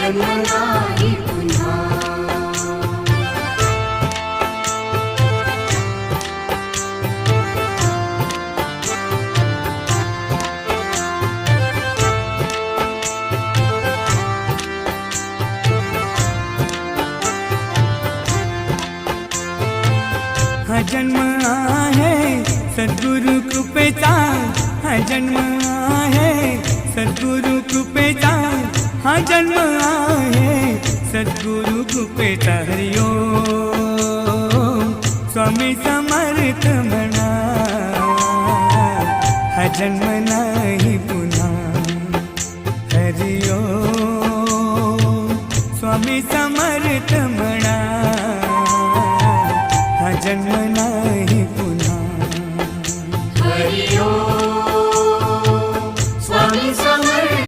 जन्म नाही पुन्हा। हा जन्म आहे सद्गुरु कृपेचा, हा जन्म आहे सद्गुरु कृपेचा, हा जन्म आहे सद्गुरु कृपेचा। हरि ओम स्वामी समर्थ म्हणा, हा जन्म नाही पुन्हा। हरि ओम स्वामी समर्थ म्हणा, हा जन्म नाही पुन्हा। हरि ओम